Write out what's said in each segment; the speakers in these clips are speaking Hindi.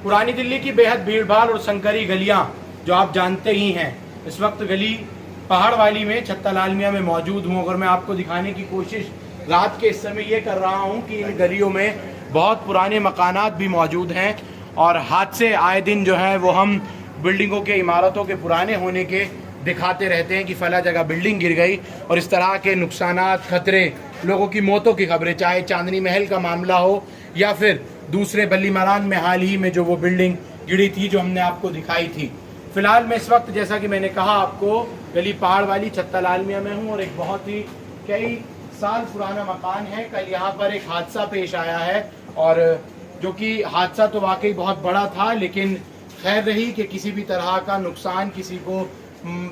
पुरानी दिल्ली की बेहद भीड़भाड़ और संकरी गलियां जो आप जानते ही हैं। इस वक्त गली पहाड़ वाली में छत्ता लाल मियाँ में मौजूद हूँ। अगर मैं आपको दिखाने की कोशिश रात के इस समय ये कर रहा हूँ कि इन गलियों में बहुत पुराने मकानात भी मौजूद हैं और हादसे आए दिन जो है वो हम बिल्डिंगों के इमारतों के पुराने होने के दिखाते रहते हैं कि फला जगह बिल्डिंग गिर गई और इस तरह के नुकसानात, खतरे, लोगों की मौतों की खबरें, चाहे चांदनी महल का मामला हो या फिर दूसरे बल्ली मरान में हाल ही में जो वो बिल्डिंग गिरी थी जो हमने आपको दिखाई थी। फिलहाल मैं इस वक्त जैसा कि मैंने कहा आपको गली पहाड़ वाली छत्ता लाल मियाँ में हूँ और एक बहुत ही कई साल पुराना मकान है। कल यहाँ पर एक हादसा पेश आया है और जो कि हादसा तो वाकई बहुत बड़ा था, लेकिन खैर रही कि किसी भी तरह का नुकसान किसी को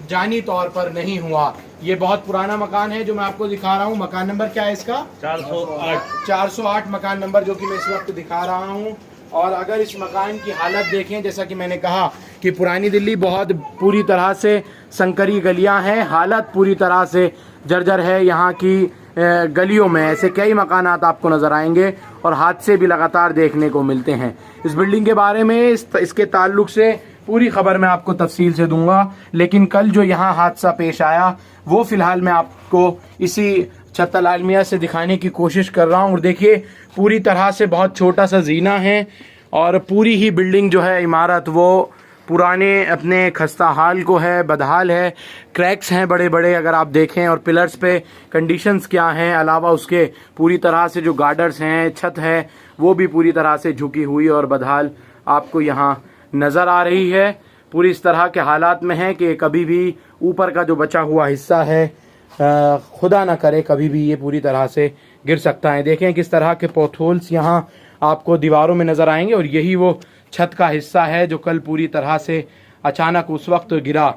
जानी तौर पर नहीं हुआ। ये बहुत पुराना मकान है जो मैं आपको दिखा रहा हूँ। मकान नंबर क्या है इसका? 408 मकान नंबर जो कि मैं इस वक्त दिखा रहा हूँ। और अगर इस मकान की हालत देखें, जैसा कि मैंने कहा कि पुरानी दिल्ली बहुत पूरी तरह से संकरी गलियां हैं, हालत पूरी तरह से जर्जर है। यहाँ की गलियों में ऐसे कई मकानात आपको नज़र आएंगे और हादसे भी लगातार देखने को मिलते हैं। इस बिल्डिंग के बारे में इसके ताल्लुक से पूरी खबर मैं आपको तफसील से दूंगा, लेकिन कल जो यहाँ हादसा पेश आया वो फिलहाल मैं आपको इसी छत्ता लाल मियाँ से दिखाने की कोशिश कर रहा हूँ। और देखिए पूरी तरह से बहुत छोटा सा जीना है और पूरी ही बिल्डिंग जो है इमारत वो पुराने अपने खस्ता हाल को है, बदहाल है, क्रैक्स हैं बड़े बड़े अगर आप देखें। और पिलर्स पे कंडीशंस क्या हैं, अलावा उसके पूरी तरह से जो गार्डर्स हैं, छत है वो भी पूरी तरह से झुकी हुई और बदहाल आपको यहाँ नज़र आ रही है। पूरी इस तरह के हालात में है कि कभी भी ऊपर का जो बचा हुआ हिस्सा है खुदा ना करे कभी भी ये पूरी तरह से गिर सकता है। देखें किस तरह के पोथोल्स यहाँ आपको दीवारों में नज़र आएंगे और यही वो छत का हिस्सा है जो कल पूरी तरह से अचानक उस वक्त गिरा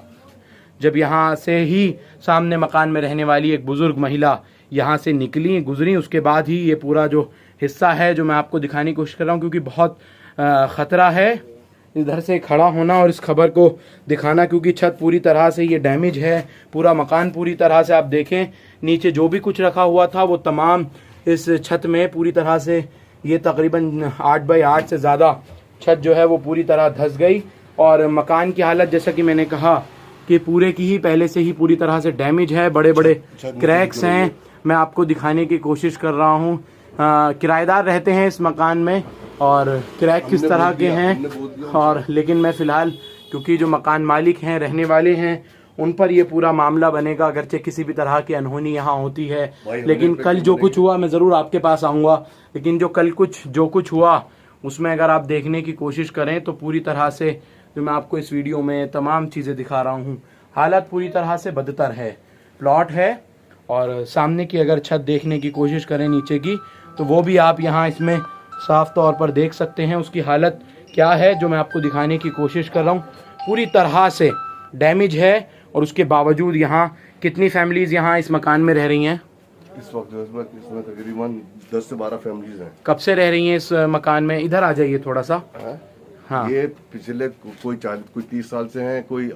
जब यहाँ से ही सामने मकान में रहने वाली एक बुज़ुर्ग महिला यहाँ से निकली, गुजरी। उसके बाद ही ये पूरा जो हिस्सा है जो मैं आपको दिखाने की कोशिश कर रहा हूँ, क्योंकि बहुत ख़तरा है इधर से खड़ा होना और इस खबर को दिखाना, क्योंकि छत पूरी तरह से ये डैमेज है। पूरा मकान पूरी तरह से आप देखें नीचे जो भी कुछ रखा हुआ था वो तमाम इस छत में पूरी तरह से ये तकरीबन 8 बाई 8 से ज़्यादा छत जो है वो पूरी तरह धंस गई। और मकान की हालत जैसा कि मैंने कहा कि पूरे की ही पहले से ही पूरी तरह से डैमेज है, बड़े बड़े क्रैक्स हैं। मैं आपको दिखाने की कोशिश कर रहा हूँ। किराएदार रहते हैं इस मकान में और क्रैक किस तरह के हैं और लेकिन मैं फ़िलहाल क्योंकि जो मकान मालिक हैं, रहने वाले हैं, उन पर ये पूरा मामला बनेगा। अगरचे किसी भी तरह की अनहोनी यहाँ होती है, लेकिन कल जो कुछ हुआ मैं ज़रूर आपके पास आऊँगा। लेकिन जो कुछ हुआ उसमें अगर आप देखने की कोशिश करें तो पूरी तरह से जो मैं आपको इस वीडियो में तमाम चीज़ें दिखा रहा हूँ, हालत पूरी तरह से बदतर है। प्लॉट है और सामने की अगर छत देखने की कोशिश करें नीचे की तो वो भी आप यहाँ इसमें साफ तौर पर देख सकते हैं उसकी हालत क्या है, जो मैं आपको दिखाने की कोशिश कर रहा हूँ। पूरी तरह से डैमेज है और उसके बावजूद यहाँ कितनी फैमिलीज़ यहाँ इस मकान में रह रही हैं? इस वक्त इसमें तकरीबन 10 से 12 फैमिलीज हैं। कब से रह रही हैं इस मकान में? इधर आ जाइए थोड़ा सा। हाँ, ये पिछले कोई 30 साल से हैं, कोई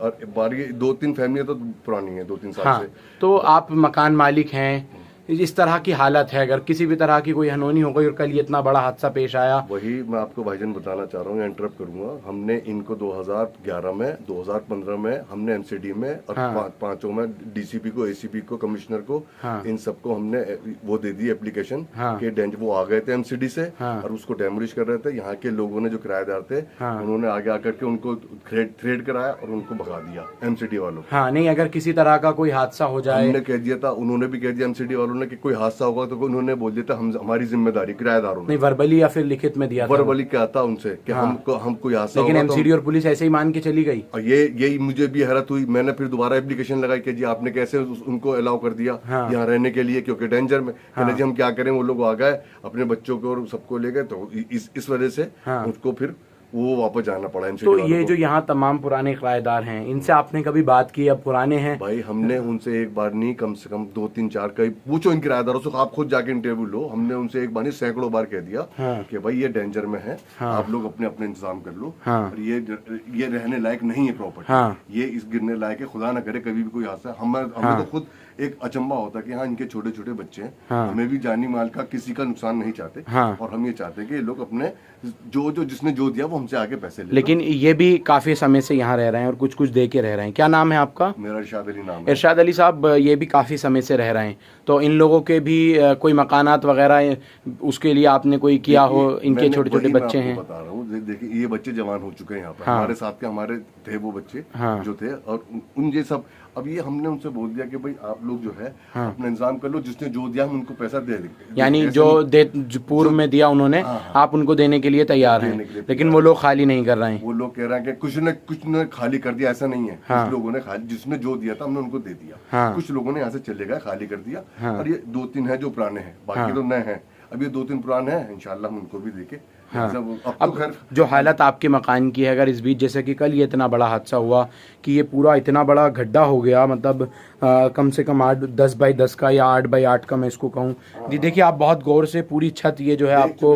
2-3 फैमिलियां तो पुरानी हैं, 2-3 साल हाँ, से। तो आप मकान मालिक हैं, इस तरह की हालत है, अगर किसी भी तरह की कोई अनहोनी हो गई और कल ये इतना बड़ा हादसा पेश आया। वही मैं आपको भाईजान बताना चाह रहा हूँ, इंटरप्ट करूंगा। हमने इनको 2011 में, 2015 में हमने एमसीडी में और हाँ, पांचों में डीसीपी को, एसीपी को, कमिश्नर को, हाँ, इन सबको हमने वो दे दी एप्लीकेशन। हाँ, कि वो आ गए थे एमसीडी से। हाँ, और उसको डेमोलिश कर रहे थे। यहाँ के लोगों ने जो किराएदार थे, हाँ, उन्होंने आगे आकर के उनको थ्रेड कराया और उनको भगा दिया एमसीडी वालों। हाँ, नहीं, अगर किसी तरह का कोई हादसा हो जाए, हमने कह दिया था, उन्होंने भी कह दिया एमसीडी वालों ने कि कोई हादसा तो उन्होंने बोल दिया था हमारी जिम्मेदारी, किराएदारों ने। नहीं, वर्बली या फिर लिखित में दिया था? वर्बली क्या था उनसे कि हाँ, हम कोई हादसा, लेकिन एमसीडी और पुलिस ऐसे ही मान के चली गई। और यही मुझे भी हैरत हुई। मैंने फिर दोबारा एप्लीकेशन लगाई कि जी आपने कैसे उनको अलाउ कर दिया यहाँ रहने के लिए, क्योंकि डेंजर में। जी हम क्या करें, वो लोग आ गए अपने बच्चों को और सबको ले गए, तो इस वजह से उसको फिर वो वापस जाना पड़ा। तो ये जो यहाँ तमाम पुराने किराएदार हैं, इनसे आपने कभी बात की? अब पुराने हैं भाई, हमने उनसे एक बार नहीं, कम से कम 2-3-4 कई पूछो इन किराएदारों से, आप खुद जाके इंटरव्यू लो। हमने उनसे एक बार नहीं, सैकड़ों बार कह दिया कि भाई ये डेंजर में है, आप लोग अपने अपने इंतजाम कर लो। और ये रहने लायक नहीं है प्रॉपर्टी, ये इस गिरने लायक है, खुदा ना करे कभी भी कोई हादसा। हमें तो खुद एक अचंबा होता कि हाँ इनके छोटे छोटे बच्चे हैं, हमें भी जानी माल का किसी का नुकसान नहीं चाहते। और हम ये चाहते हैं कि ये लोग अपने जो जिसने जो दिया वो हम हमसे आके पैसे ले लेकिन ये भी काफ़ी समय से यहाँ रह रहे हैं और कुछ कुछ दे के रह रहे हैं। क्या नाम है आपका? मेरा इरशाद अली नाम है। इरशाद अली साहब, ये भी काफ़ी समय से रह रहे हैं, तो इन लोगों के भी कोई मकानात वगैरह उसके लिए आपने कोई किया हो? इनके छोटे छोटे बच्चे हैं। बता रहा हूँ, देखिए ये बच्चे जवान हो चुके हैं यहाँ पर। हमारे साथ के हमारे थे वो बच्चे जो थे, और उन ये सब, अब ये हमने उनसे बोल दिया कि भाई आप लोग जो है अपना इंतजाम कर लो, जिसने जो दिया हम उनको पैसा दे देंगे। यानी जो पूर्व में दिया उन्होंने, आप उनको देने के लिए तैयार हैं, लेकिन वो लोग खाली नहीं कर रहे हैं। वो लोग कह रहे हैं कि कुछ ने खाली कर दिया, ऐसा नहीं है। कुछ लोगों ने खाली, जिसने जो दिया था हमने उनको दे दिया। कुछ लोगों ने यहाँ से चले गए, खाली कर दिया। और ये 2-3 है जो पुराने हैं, बाकी तो नए हैं। अब ये 2-3 पुराने हैं, इंशाल्लाह हम उनको भी देके। अब जो हालत आपके मकान की है, अगर इस बीच जैसे कि कल ये इतना बड़ा हादसा हुआ कि ये पूरा इतना बड़ा गड्ढा हो गया, मतलब कम से कम 10 बाई 10 का या 8 बाई 8 का मैं इसको कहूँ। देखिए आप बहुत गौर से पूरी छत ये जो है आपको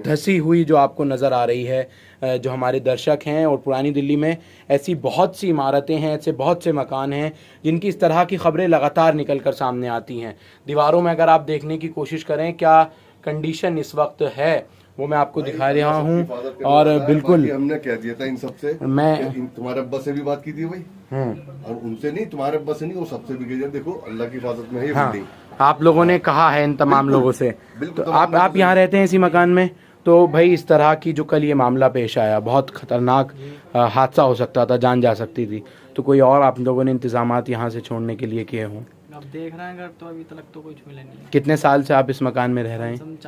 धसी हुई जो आपको नज़र आ रही है। जो हमारे दर्शक हैं, और पुरानी दिल्ली में ऐसी बहुत सी इमारतें हैं, ऐसे बहुत से मकान हैं जिनकी इस तरह की खबरें लगातार निकल कर सामने आती हैं। दीवारों में अगर आप देखने की कोशिश करें क्या कंडीशन इस वक्त है, वो मैं आपको दिखा रहा हूँ। और बिल्कुल हमने कह दिया था इन सबसे, मैं तुम्हारे अब्बा से भी बात की थी भाई, और उनसे नहीं, तुम्हारे अब्बा से नहीं, वो सबसे भी कह, देखो अल्लाह की हिफाजत में है ये बिल्डिंग। आप लोगों ने कहा है इन तमाम लोगों से। तो आप यहाँ रहते हैं इसी मकान में, तो भाई इस तरह की जो कल ये मामला पेश आया, बहुत ख़तरनाक हादसा हो सकता था, जान जा सकती थी। तो कोई और आप लोगों ने इंतजामात यहाँ से छोड़ने के लिए किए हों? अब देख रहे हैं अगर, तो अभी तक तो कुछ मिला नहीं है। कितने साल से आप इस मकान में रह रहे हैं?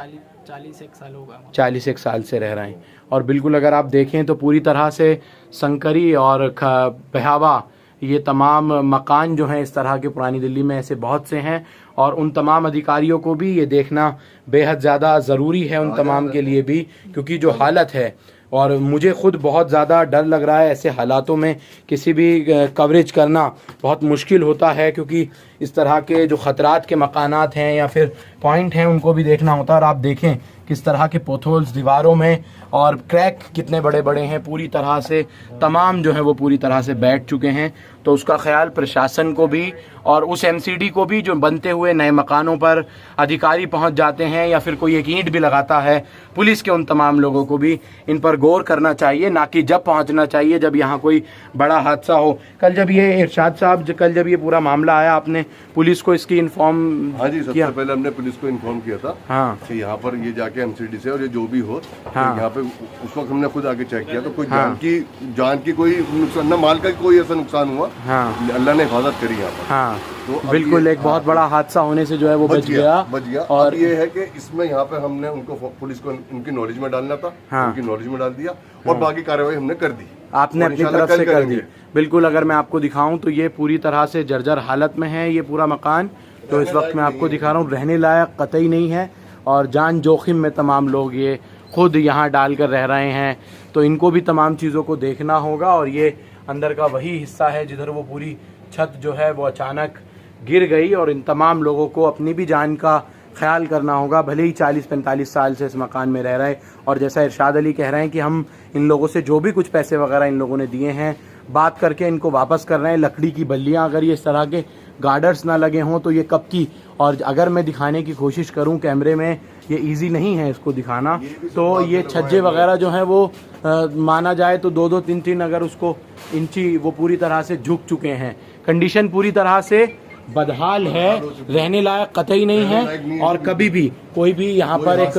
40 साल होगा। 41 साल से रह रहे हैं। और बिल्कुल अगर आप देखें तो पूरी तरह से संकरी और बहावा ये तमाम मकान जो हैं इस तरह के पुरानी दिल्ली में ऐसे बहुत से हैं, और उन तमाम अधिकारियों को भी ये देखना बेहद ज़्यादा ज़रूरी है, उन तमाम के लिए भी, क्योंकि जो हालत है, और मुझे ख़ुद बहुत ज़्यादा डर लग रहा है ऐसे हालातों में किसी भी कवरेज करना बहुत मुश्किल होता है, क्योंकि इस तरह के जो ख़तरात के मकानात हैं या फिर पॉइंट हैं उनको भी देखना होता है। और आप देखें किस तरह के पोथोल्स दीवारों में, और क्रैक कितने बड़े बड़े हैं, पूरी तरह से तमाम जो है वो पूरी तरह से बैठ चुके हैं। तो उसका ख्याल प्रशासन को भी और उस एमसीडी को भी, जो बनते हुए नए मकानों पर अधिकारी पहुंच जाते हैं या फिर कोई एक ईंट भी लगाता है, पुलिस के उन तमाम लोगों को भी इन पर गौर करना चाहिए, ना कि जब पहुंचना चाहिए जब यहाँ कोई बड़ा हादसा हो। कल जब ये इरशाद साहब, कल जब ये पूरा मामला आया, आपने पुलिस को इसकी इन्फॉर्म? हाँ जी, सबसे पहले हमने पुलिस को इन्फॉर्म किया था। हाँ, कि यहाँ पर ये जाके एमसीडी से और ये जो भी हो, हाँ, तो यहाँ पे उस वक्त हमने खुद आके चेक किया, तो कोई जान की कोई नुकसान, न माल का कोई ऐसा नुकसान हुआ। हाँ, अल्लाह ने हिफाजत करी यहाँ पर। हाँ, तो बिल्कुल एक बहुत बड़ा हादसा होने से जो है वो बच गया। और ये है कि इसमें यहाँ पे हमने उनको, पुलिस को उनकी नॉलेज में डालना था, उनकी नॉलेज में डाल दिया, और बाकी कार्रवाई हमने कर दी। आपने अपनी तरफ से कर दी। बिल्कुल, अगर मैं आपको दिखाऊं तो ये पूरी तरह से जर्जर हालत में है ये पूरा मकान। तो इस वक्त मैं आपको दिखा रहा हूँ, रहने लायक कतई नहीं है, और जान जोखिम में तमाम लोग ये खुद यहाँ डाल कर रह रहे हैं। तो इनको भी तमाम चीज़ों को देखना होगा। और ये अंदर का वही हिस्सा है जिधर वो पूरी छत जो है वो अचानक गिर गई, और इन तमाम लोगों को अपनी भी जान का ख्याल करना होगा, भले ही 40-45 साल से इस मकान में रह रहे हैं। और जैसा इरशाद अली कह रहे हैं कि हम इन लोगों से जो भी कुछ पैसे वगैरह इन लोगों ने दिए हैं, बात करके इनको वापस कर रहे हैं। लकड़ी की बल्लियाँ, अगर ये इस तरह के गार्डर्स ना लगे हों तो ये कब की, और अगर मैं दिखाने की कोशिश करूं कैमरे में, ये इजी नहीं है इसको दिखाना। तो ये छज्जे वगैरह जो हैं वो माना जाए तो 2-2, 3-3 अगर उसको इंची वो पूरी तरह से झुक चुके हैं। कंडीशन पूरी तरह से बदहाल है, रहने लायक कतई नहीं है। और कभी भी कोई भी यहाँ पर एक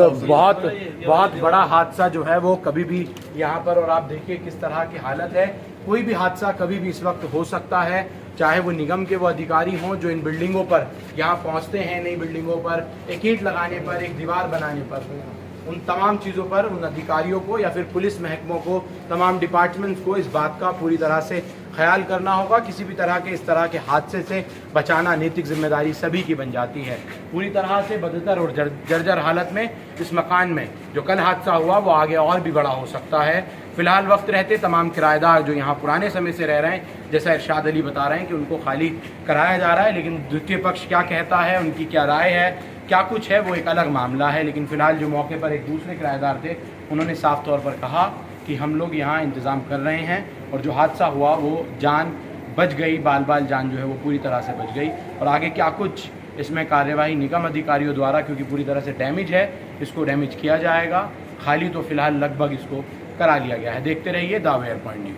बहुत बड़ा हादसा जो है वो कभी भी यहाँ पर, और आप देखिए किस तरह की हालत है, कोई भी हादसा कभी भी इस वक्त हो सकता है, चाहे वो निगम के वो अधिकारी हों जो इन बिल्डिंगों पर यहाँ पहुँचते हैं, नई बिल्डिंगों पर एक ईंट लगाने पर, एक दीवार बनाने पर, उन तमाम चीज़ों पर उन अधिकारियों को या फिर पुलिस महकमों को, तमाम डिपार्टमेंट्स को इस बात का पूरी तरह से ख्याल करना होगा। किसी भी तरह के इस तरह के हादसे से बचाना नैतिक जिम्मेदारी सभी की बन जाती है। पूरी तरह से बदतर और जर्जर हालत में इस मकान में जो कल हादसा हुआ वो आगे और भी बड़ा हो सकता है। फिलहाल वक्त रहते तमाम किराएदार जो यहाँ पुराने समय से रह रहे हैं, जैसा इरशाद अली बता रहे हैं कि उनको खाली कराया जा रहा है, लेकिन द्वितीय पक्ष क्या कहता है, उनकी क्या राय है, क्या कुछ है, वो एक अलग मामला है। लेकिन फ़िलहाल जो मौके पर एक दूसरे किराएदार थे, उन्होंने साफ तौर पर कहा कि हम लोग यहाँ इंतज़ाम कर रहे हैं, और जो हादसा हुआ वो जान बच गई, बाल जान जो है वो पूरी तरह से बच गई। और आगे क्या कुछ इसमें कार्यवाही निगम अधिकारियों द्वारा, क्योंकि पूरी तरह से डैमेज है, इसको डैमेज किया जाएगा। खाली तो फ़िलहाल लगभग इसको करा लिया गया है। देखते रहिए दावे एयर पॉइंट न्यूज।